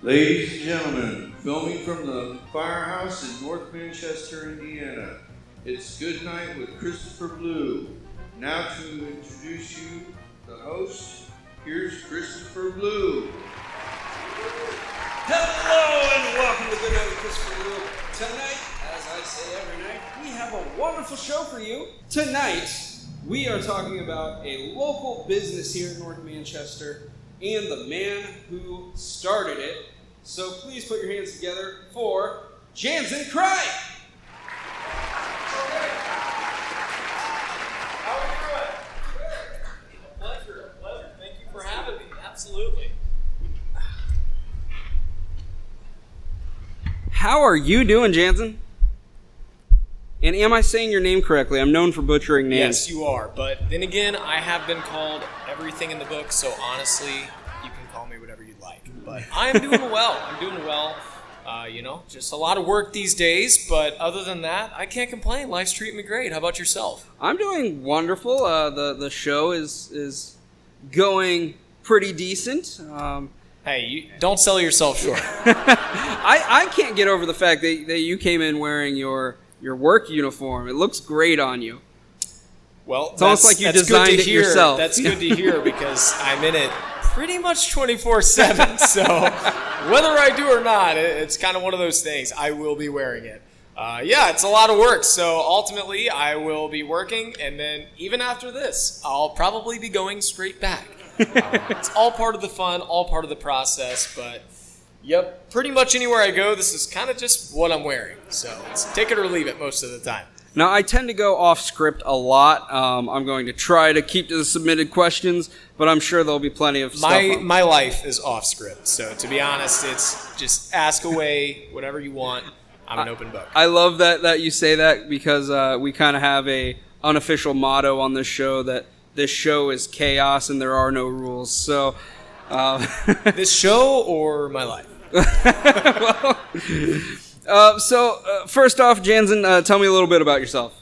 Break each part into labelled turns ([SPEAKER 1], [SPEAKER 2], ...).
[SPEAKER 1] Ladies and gentlemen, filming from the firehouse in North Manchester, Indiana, it's Good Night with Christopher Blue. Now to introduce you, the host, here's Christopher Blue.
[SPEAKER 2] Hello and welcome to Good Night with Christopher Blue. Tonight, as I say every night, we have a wonderful show for you. Tonight, we are talking about a local business here in North Manchester and the man who started it. So please put your hands together for Janzin Cripe.
[SPEAKER 3] How are you doing? A pleasure. Thank you for having me. Absolutely.
[SPEAKER 2] How are you doing, Janzin? And am I saying your name correctly? I'm known for butchering names.
[SPEAKER 3] Yes, you are. But then again, I have been called everything in the book, so honestly, you can call me whatever you'd like. But I am doing well. Just a lot of work these days, but other than that, I can't complain. Life's treating me great. How about yourself?
[SPEAKER 2] I'm doing wonderful. The show is going pretty decent.
[SPEAKER 3] Hey, you don't sell yourself short.
[SPEAKER 2] I can't get over the fact that you came in wearing your work uniform. It looks great on you.
[SPEAKER 3] Well,
[SPEAKER 2] it's almost like you designed it yourself.
[SPEAKER 3] That's good to hear because I'm in it pretty much 24/7. So whether I do or not, it's kind of one of those things. I will be wearing it. It's a lot of work. So ultimately, I will be working, and then even after this, I'll probably be going straight back. It's all part of the fun, all part of the process, but yep, pretty much anywhere I go, this is kind of just what I'm wearing. So it's take it or leave it most of the time.
[SPEAKER 2] Now, I tend to go off script a lot. I'm going to try to keep to the submitted questions, but I'm sure there'll be plenty of stuff.
[SPEAKER 3] My life is off script, so to be honest, it's just ask away whatever you want. I'm an open book.
[SPEAKER 2] I love that you say that because we kind of have a unofficial motto on this show that this show is chaos and there are no rules. So,
[SPEAKER 3] this show or my life?
[SPEAKER 2] First off, Janzin, tell me a little bit about yourself.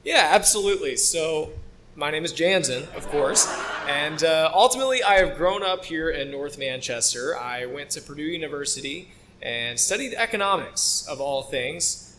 [SPEAKER 3] Yeah, absolutely. So, my name is Janzin, of course, and ultimately I have grown up here in North Manchester. I went to Purdue University and studied economics, of all things.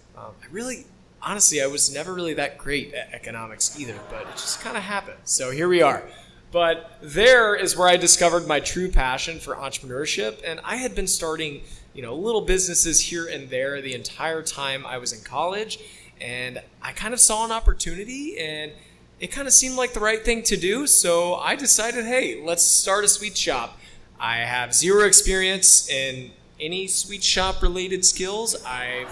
[SPEAKER 3] Honestly, I was never really that great at economics either, but it just kind of happened. So here we are. But there is where I discovered my true passion for entrepreneurship, and I had been starting, little businesses here and there the entire time I was in college, and I kind of saw an opportunity, and it kind of seemed like the right thing to do, so I decided, hey, let's start a sweet shop. I have zero experience in any sweet shop related skills. I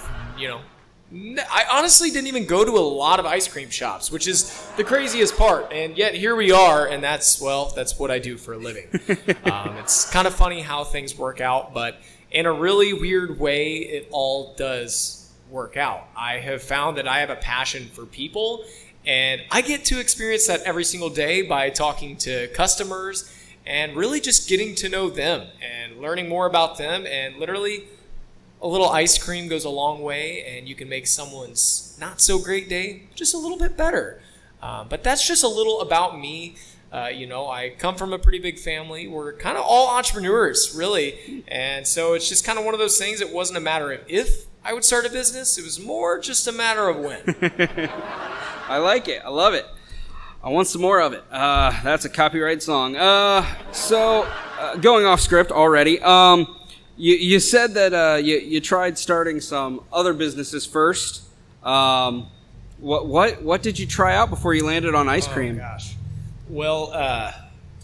[SPEAKER 3] honestly didn't even go to a lot of ice cream shops, which is the craziest part. And yet here we are, and that's what I do for a living. It's kind of funny how things work out, but in a really weird way, it all does work out. I have found that I have a passion for people, and I get to experience that every single day by talking to customers and really just getting to know them and learning more about them, and literally a little ice cream goes a long way, and you can make someone's not so great day just a little bit better. But that's just a little about me. I come from a pretty big family. We're kind of all entrepreneurs, really. And so it's just kind of one of those things. It wasn't a matter of if I would start a business. It was more just a matter of when.
[SPEAKER 2] I like it. I love it. I want some more of it. That's a copyright song. Going off script already. You said that you tried starting some other businesses first. What did you try out before you landed on ice cream?
[SPEAKER 3] Oh gosh. Well,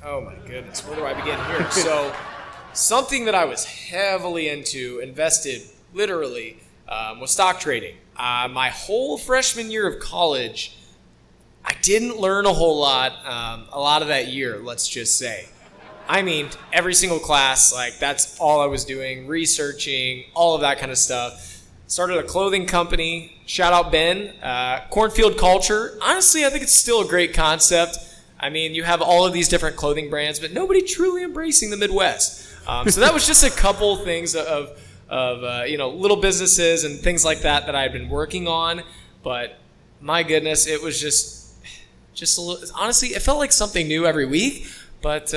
[SPEAKER 3] oh my goodness, where do I begin here? So, something that I was heavily into, invested literally, was stock trading. My whole freshman year of college, I didn't learn a whole lot. A lot of that year, let's just say. I mean, every single class, that's all I was doing, researching, all of that kind of stuff. Started a clothing company, shout out Ben, cornfield culture. Honestly, I think it's still a great concept. I mean, you have all of these different clothing brands, but nobody truly embracing the Midwest. So that was just a couple things of little businesses and things like that I had been working on. But my goodness, it was just a little, honestly, it felt like something new every week. But,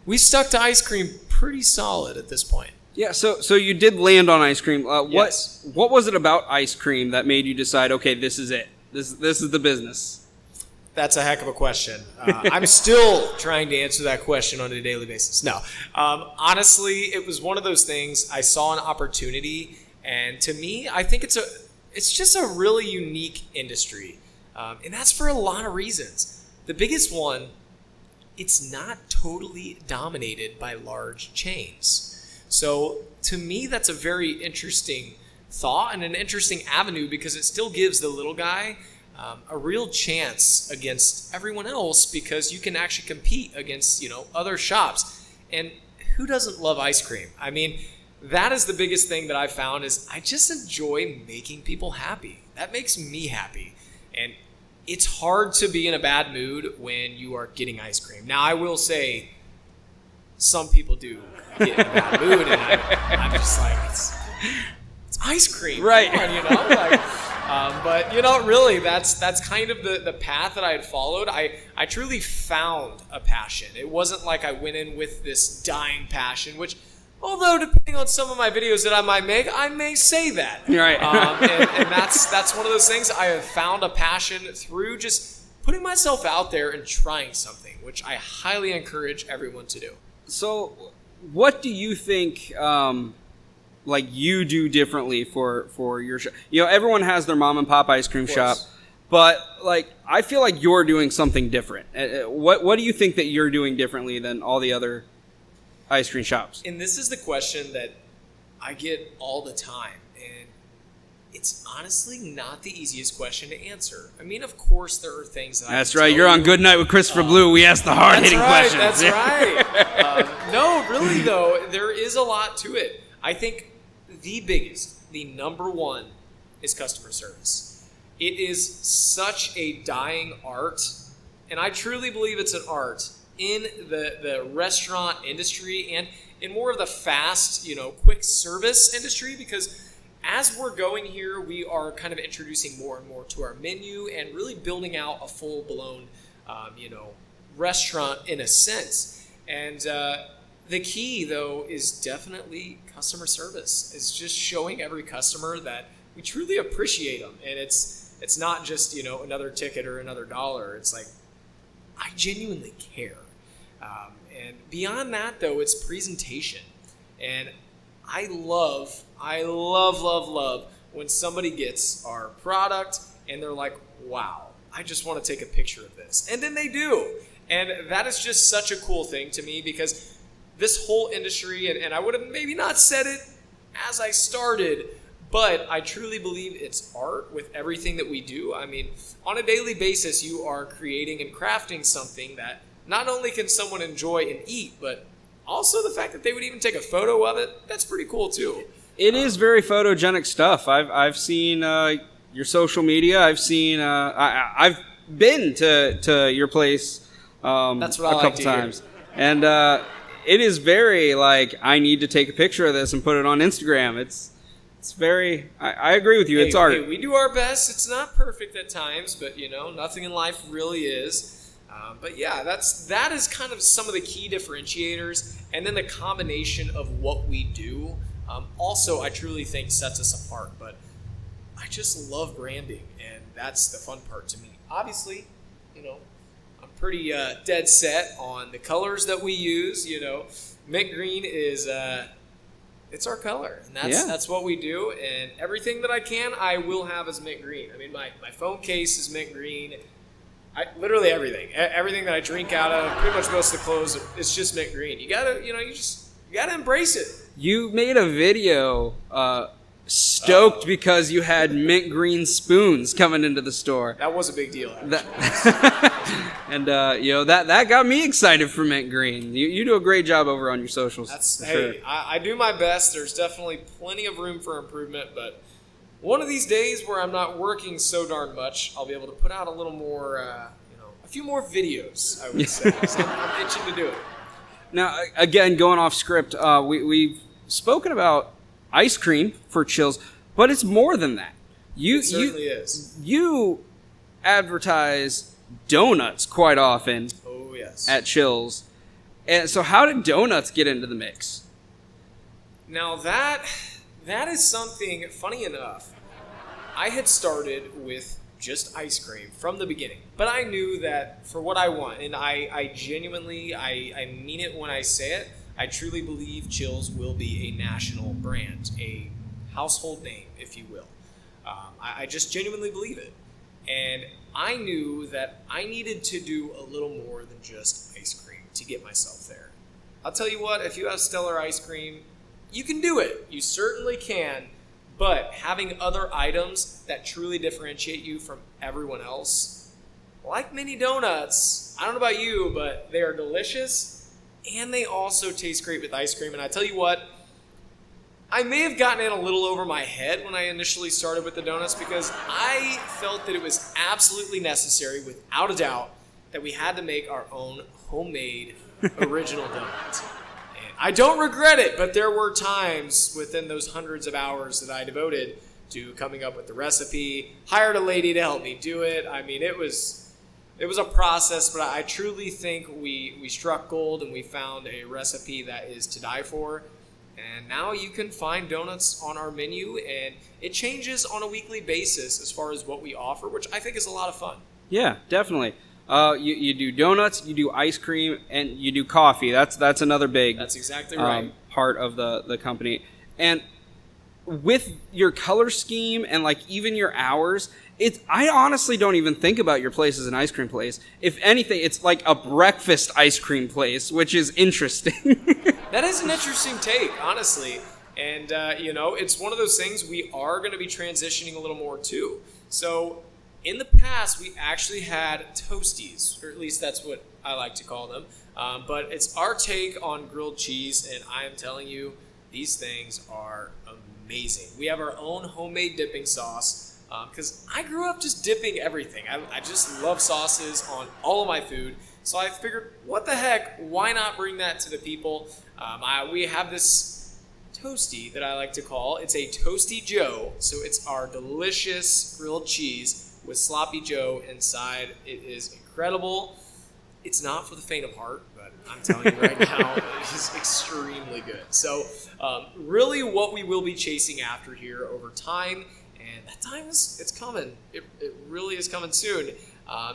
[SPEAKER 3] we stuck to ice cream pretty solid at this point.
[SPEAKER 4] Yeah, so you did land on ice cream.
[SPEAKER 3] Yes.
[SPEAKER 4] What was it about ice cream that made you decide, okay, this is it? This is the business?
[SPEAKER 3] That's a heck of a question. I'm still trying to answer that question on a daily basis. No. Honestly, it was one of those things. I saw an opportunity, and to me, I think it's just a really unique industry. And that's for a lot of reasons. The biggest one, it's not totally dominated by large chains. So to me, that's a very interesting thought and an interesting avenue because it still gives the little guy a real chance against everyone else because you can actually compete against, other shops. And who doesn't love ice cream? I mean, that is the biggest thing that I found is I just enjoy making people happy. That makes me happy. And it's hard to be in a bad mood when you are getting ice cream. Now, I will say some people do get in a bad mood, and I'm just like, it's ice cream.
[SPEAKER 4] Right.
[SPEAKER 3] Come on, but really, that's kind of the path that I had followed. I truly found a passion. It wasn't like I went in with this dying passion, which, although depending on some of my videos that I might make, I may say that.
[SPEAKER 4] Right.
[SPEAKER 3] And that's one of those things. I have found a passion through just putting myself out there and trying something, which I highly encourage everyone to do.
[SPEAKER 4] So, what do you think? You do differently for your shop? Everyone has their mom and pop ice cream shop, but I feel like you're doing something different. What do you think that you're doing differently than all the other ice cream shops?
[SPEAKER 3] And this is the question that I get all the time, and it's honestly not the easiest question to answer. I mean, of course, there are things that
[SPEAKER 4] That's right. You're on Good Night with Christopher Blue. We ask the hard-hitting questions.
[SPEAKER 3] That's right. No, really, though, there is a lot to it. I think the number one is customer service. It is such a dying art, and I truly believe it's an art in the restaurant industry and in more of the fast, quick service industry, because as we're going here, we are kind of introducing more and more to our menu and really building out a full-blown, restaurant in a sense. And the key, though, is definitely customer service. It's just showing every customer that we truly appreciate them. And it's not just, another ticket or another dollar. It's like, I genuinely care. And beyond that, though, it's presentation. And I love when somebody gets our product and they're like, wow, I just want to take a picture of this. And then they do. And that is just such a cool thing to me because this whole industry, and I would have maybe not said it as I started, but I truly believe it's art with everything that we do. I mean, on a daily basis, you are creating and crafting something that not only can someone enjoy and eat, but also the fact that they would even take a photo of it, that's pretty cool too.
[SPEAKER 4] It is very photogenic stuff. I've seen your social media. I've seen I've been to your place
[SPEAKER 3] that's what
[SPEAKER 4] a couple times. And it is very I need to take a picture of this and put it on Instagram. It's very, I agree with you. It's art.
[SPEAKER 3] Hey, we do our best. It's not perfect at times, but nothing in life really is. But yeah, that is kind of some of the key differentiators, and then the combination of what we do. Also, I truly think sets us apart. But I just love branding, and that's the fun part to me. Obviously, I'm pretty dead set on the colors that we use. Mint green is it's our color, and that's what we do. And everything that I can, I will have as mint green. I mean, my phone case is mint green. Literally everything that I drink out of, pretty much most of the clothes, it's just mint green. You gotta, you gotta embrace it.
[SPEAKER 4] You made a video stoked because you had mint green spoons coming into the store.
[SPEAKER 3] That was a big deal,
[SPEAKER 4] and that got me excited for mint green. You do a great job over on your socials.
[SPEAKER 3] Sure. I do my best. There's definitely plenty of room for improvement, but one of these days where I'm not working so darn much, I'll be able to put out a little more, a few more videos, I would say. So I'm itching to do it.
[SPEAKER 4] Now, again, going off script, we've spoken about ice cream for Chillz, but it's more than that.
[SPEAKER 3] It certainly is.
[SPEAKER 4] You advertise donuts quite often.
[SPEAKER 3] Oh, yes.
[SPEAKER 4] At Chillz. And so how did donuts get into the mix?
[SPEAKER 3] Now that is something, funny enough, I had started with just ice cream from the beginning. But I knew that for what I want, and I genuinely, I mean it when I say it, I truly believe Chillz will be a national brand, a household name, if you will. I just genuinely believe it. And I knew that I needed to do a little more than just ice cream to get myself there. I'll tell you what, if you have stellar ice cream, you can do it. You certainly can. But having other items that truly differentiate you from everyone else, like mini donuts, I don't know about you, but they are delicious, and they also taste great with ice cream. And I tell you what, I may have gotten in a little over my head when I initially started with the donuts because I felt that it was absolutely necessary, without a doubt, that we had to make our own homemade original donuts. And I don't regret it, but there were times within those hundreds of hours that I devoted to coming up with the recipe, hired a lady to help me do it. I mean, it was a process, but I truly think we struck gold and we found a recipe that is to die for. And now you can find donuts on our menu, and it changes on a weekly basis as far as what we offer, which I think is a lot of fun.
[SPEAKER 4] Yeah, definitely. You do donuts, you do ice cream, and you do coffee. That's another big
[SPEAKER 3] That's exactly right.
[SPEAKER 4] Part of the company. And with your color scheme and like even your hours, I honestly don't even think about your place as an ice cream place. If anything, it's like a breakfast ice cream place, which is interesting.
[SPEAKER 3] That is an interesting take, honestly. And, it's one of those things we are going to be transitioning a little more to. So in the past, we actually had toasties, or at least that's what I like to call them. But it's our take on grilled cheese, and I am telling you, these things are amazing. We have our own homemade dipping sauce, because I grew up just dipping everything. I just love sauces on all of my food. So I figured, what the heck, why not bring that to the people? We have this toasty that I like to call. It's a Toasty Joe. So it's our delicious grilled cheese with Sloppy Joe inside. It is incredible. It's not for the faint of heart, but I'm telling you right now, it is extremely good. So really what we will be chasing after here over time, and that time it's coming. It really is coming soon.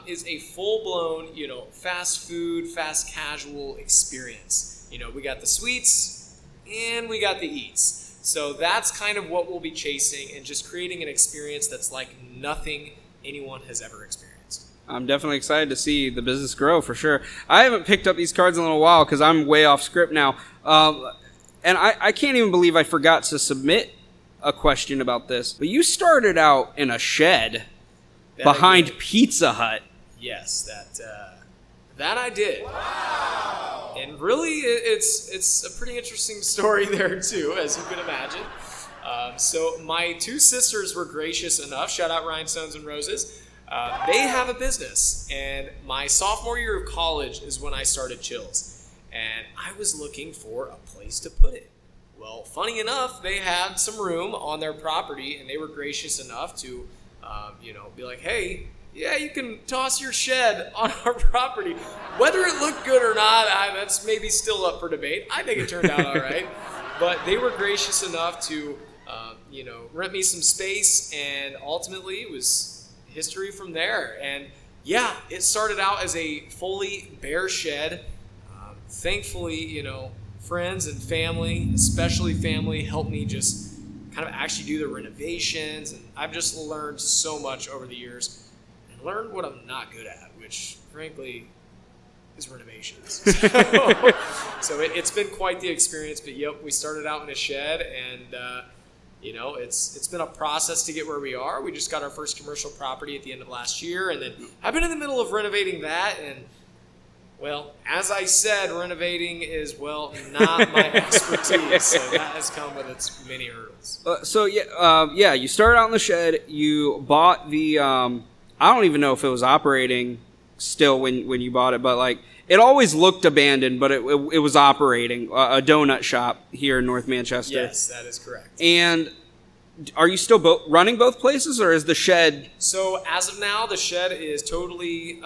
[SPEAKER 3] Is a full-blown, fast food, fast casual experience. We got the sweets and we got the eats. So that's kind of what we'll be chasing and just creating an experience that's like nothing anyone has ever experienced.
[SPEAKER 4] I'm definitely excited to see the business grow for sure. I haven't picked up these cards in a little while because I'm way off script now. And I can't even believe I forgot to submit a question about this. But you started out in a shed behind Pizza Hut.
[SPEAKER 3] Yes, that I did. Wow. And really, it's a pretty interesting story there too, as you can imagine. So my two sisters were gracious enough. Shout out Rhinestones and Roses. They have a business, and my sophomore year of college is when I started Chillz, and I was looking for a place to put it. Well, funny enough, they had some room on their property, and they were gracious enough to be like, hey, yeah, you can toss your shed on our property. Whether it looked good or not, that's maybe still up for debate. I think it turned out all right. But they were gracious enough to, rent me some space, and ultimately it was history from there. And yeah, it started out as a fully bare shed. Thankfully, friends and family, especially family, helped me just kind of actually do the renovations. And I've just learned so much over the years. Learn what I'm not good at, which frankly is renovations. So it's been quite the experience. But yep, we started out in a shed, and it's been a process to get where we are. We just got our first commercial property at the end of last year, and then I've been in the middle of renovating that. And well, as I said, renovating is not my expertise. So that has come with its many hurdles.
[SPEAKER 4] You started out in the shed. You bought the. I don't even know if it was operating still when you bought it, but like it always looked abandoned, but it was operating, a donut shop here in North Manchester.
[SPEAKER 3] Yes, that is correct.
[SPEAKER 4] And are you still running both places, or is the shed?
[SPEAKER 3] So as of now, the shed is totally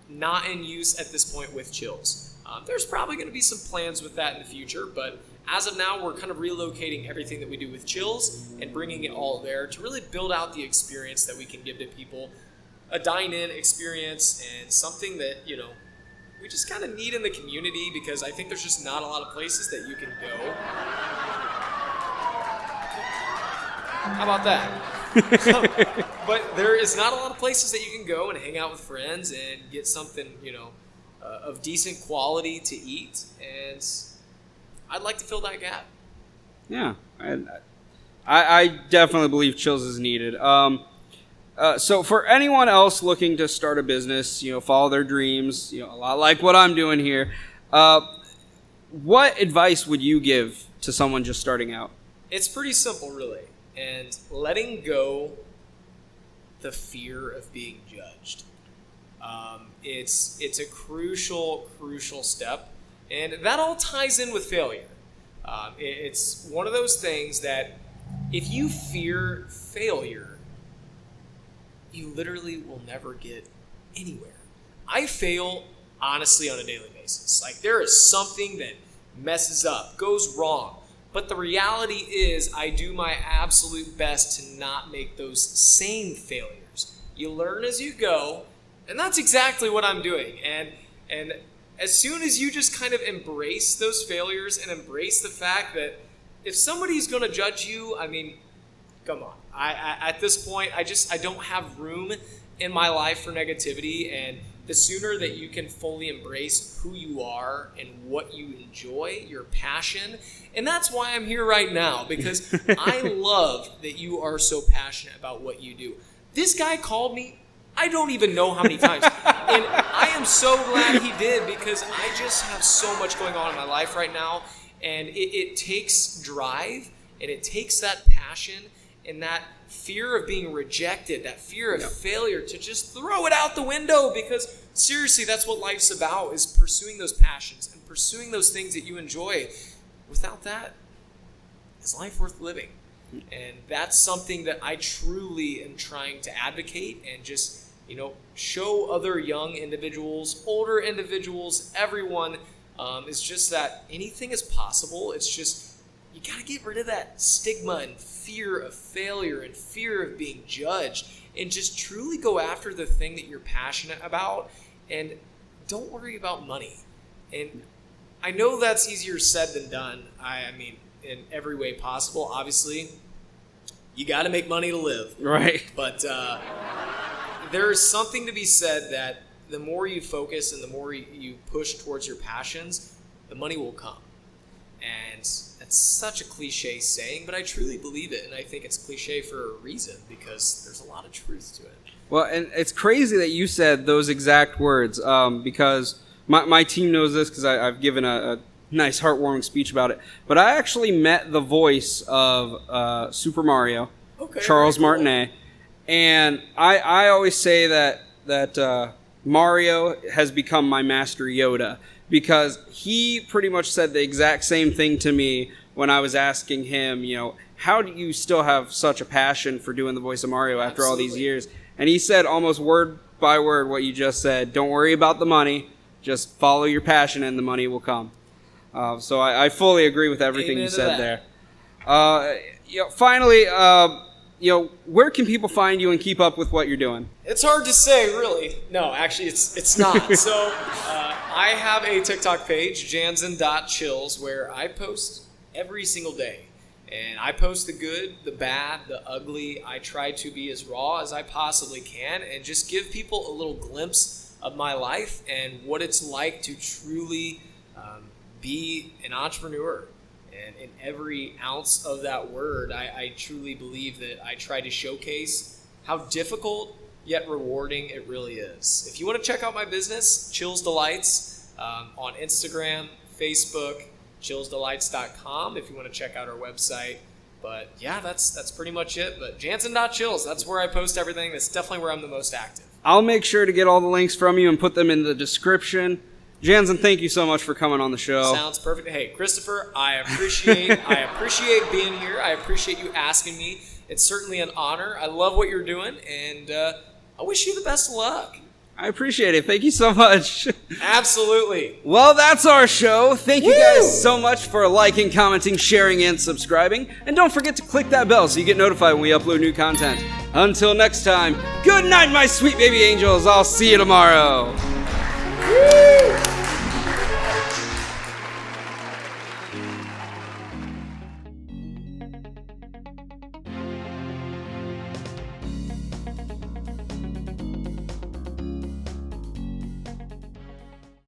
[SPEAKER 3] not in use at this point with Chillz. There's probably going to be some plans with that in the future, but as of now, we're kind of relocating everything that we do with Chillz and bringing it all there to really build out the experience that we can give to people, a dine-in experience and something that, we just kind of need in the community, because I think there's just not a lot of places that you can go. How about that? But there is not a lot of places that you can go and hang out with friends and get something, of decent quality to eat, and I'd like to fill that gap.
[SPEAKER 4] Yeah, I definitely believe Chillz is needed. So for anyone else looking to start a business, follow their dreams, a lot like what I'm doing here, what advice would you give to someone just starting out?
[SPEAKER 3] It's pretty simple, really, and letting go the fear of being judged. It's a crucial step, and that all ties in with failure. It's one of those things that if you fear failure, you literally will never get anywhere. I fail, honestly, on a daily basis. Like, there is something that messes up, goes wrong. But the reality is I do my absolute best to not make those same failures. You learn as you go, and that's exactly what I'm doing. And as soon as you just kind of embrace those failures and embrace the fact that if somebody's going to judge you, I mean, come on. At this point, I don't have room in my life for negativity, and the sooner that you can fully embrace who you are and what you enjoy, your passion, and that's why I'm here right now, because I love that you are so passionate about what you do. This guy called me, I don't even know how many times, and I am so glad he did, because I just have so much going on in my life right now, and it takes drive, and it takes that passion and that fear of being rejected, that fear of failure, to just throw it out the window, because seriously, that's what life's about, is pursuing those passions and pursuing those things that you enjoy. Without that, is life worth living? And that's something that I truly am trying to advocate and just, show other young individuals, older individuals, everyone, is just that anything is possible. It's just, you got to get rid of that stigma and fear of failure and fear of being judged, and just truly go after the thing that you're passionate about, and don't worry about money. And I know that's easier said than done. I mean, in every way possible. Obviously, you got to make money to live.
[SPEAKER 4] Right.
[SPEAKER 3] But there is something to be said that the more you focus and the more you push towards your passions, the money will come. And that's such a cliche saying, but I truly believe it, and I think it's cliche for a reason, because there's a lot of truth to it.
[SPEAKER 4] Well, and it's crazy that you said those exact words, because my team knows this, because I've given a nice heartwarming speech about it. But I actually met the voice of Super Mario, Charles Martinet, and I always say that Mario has become my Master Yoda, because he pretty much said the exact same thing to me when I was asking him, how do you still have such a passion for doing the voice of Mario after all these years? And he said almost word by word what you just said. Don't worry about the money. Just follow your passion and the money will come. So I fully agree with everything you said there. Finally, where can people find you and keep up with what you're doing?
[SPEAKER 3] It's hard to say, really. No, actually, it's not. So I have a TikTok page, janzin.chillz, where I post every single day. And I post the good, the bad, the ugly. I try to be as raw as I possibly can and just give people a little glimpse of my life and what it's like to truly be an entrepreneur. And in every ounce of that word, I truly believe that I try to showcase how difficult yet rewarding it really is. If you want to check out my business, Chillz Delights, on Instagram, Facebook, chillzdelights.com if you want to check out our website. But yeah, that's pretty much it. But Janzin.chillz, that's where I post everything. That's definitely where I'm the most active.
[SPEAKER 4] I'll make sure to get all the links from you and put them in the description. Janzin, thank you so much for coming on the show.
[SPEAKER 3] Sounds perfect. Hey, Christopher, I appreciate being here. I appreciate you asking me. It's certainly an honor. I love what you're doing, and I wish you the best of luck.
[SPEAKER 4] I appreciate it. Thank you so much.
[SPEAKER 3] Absolutely.
[SPEAKER 4] Well, that's our show. Thank you guys so much for liking, commenting, sharing, and subscribing. And don't forget to click that bell so you get notified when we upload new content. Until next time, good night, my sweet baby angels. I'll see you tomorrow. Woo!